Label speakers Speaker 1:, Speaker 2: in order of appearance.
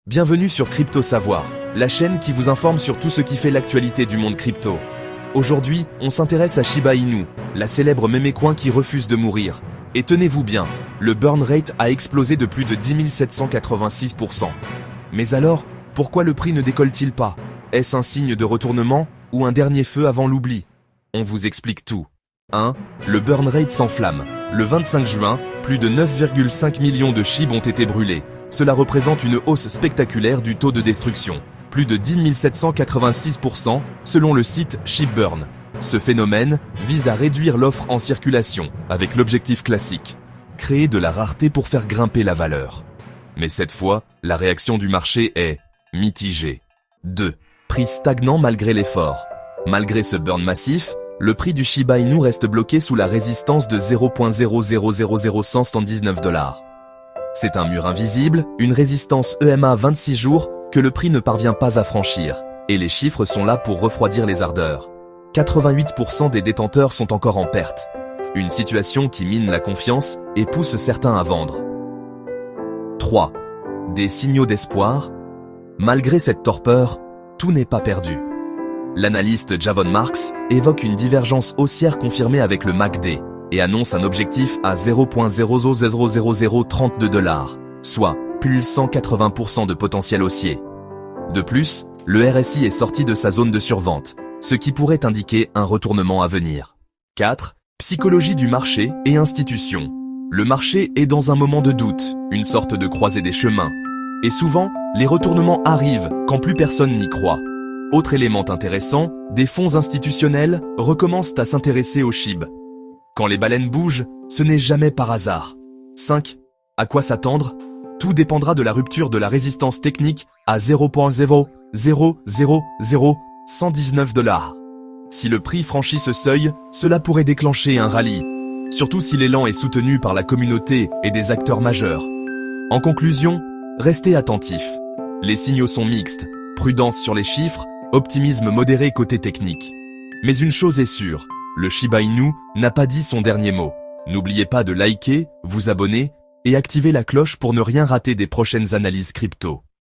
Speaker 1: Bienvenue sur Crypto Savoir, la chaîne qui vous informe sur tout ce qui fait l'actualité du monde crypto. Aujourd'hui, on s'intéresse à Shiba Inu, la célèbre mémécoin qui refuse de mourir. Et tenez-vous bien, le burn rate a explosé de plus de 10 786%. Mais alors, pourquoi le prix ne décolle-t-il pas? Est-ce un signe de retournement ou un dernier feu avant l'oubli? On vous explique tout. 1. Le burn rate s'enflamme. Le 25 juin, plus de 9,5 millions de SHIB ont été brûlés. Cela représente une hausse spectaculaire du taux de destruction, plus de 10 786% selon le site ShibBurn. Ce phénomène vise à réduire l'offre en circulation avec l'objectif classique, créer de la rareté pour faire grimper la valeur. Mais cette fois, la réaction du marché est mitigée. 2. Prix stagnant malgré l'effort. Malgré ce burn massif, le prix du Shiba Inu reste bloqué sous la résistance de 0.000179 $. C'est un mur invisible, une résistance EMA 26 jours que le prix ne parvient pas à franchir. Et les chiffres sont là pour refroidir les ardeurs. 88% des détenteurs sont encore en perte. Une situation qui mine la confiance et pousse certains à vendre. 3. Des signaux d'espoir. Malgré cette torpeur, tout n'est pas perdu. L'analyste Javon Marks évoque une divergence haussière confirmée avec le MACD et annonce un objectif à 0.000032 $, soit plus 180% de potentiel haussier. De plus, le RSI est sorti de sa zone de survente, ce qui pourrait indiquer un retournement à venir. 4. Psychologie du marché et institutions. Le marché est dans un moment de doute, une sorte de croisée des chemins. Et souvent, les retournements arrivent quand plus personne n'y croit. Autre élément intéressant, des fonds institutionnels recommencent à s'intéresser au SHIB. Quand les baleines bougent, ce n'est jamais par hasard. 5. À quoi s'attendre? Tout dépendra de la rupture de la résistance technique à 0.0000119 $. Si le prix franchit ce seuil, cela pourrait déclencher un rallye, surtout si l'élan est soutenu par la communauté et des acteurs majeurs. En conclusion, restez attentifs. Les signaux sont mixtes, prudence sur les chiffres, optimisme modéré côté technique. Mais une chose est sûre, le Shiba Inu n'a pas dit son dernier mot. N'oubliez pas de liker, vous abonner et activer la cloche pour ne rien rater des prochaines analyses crypto.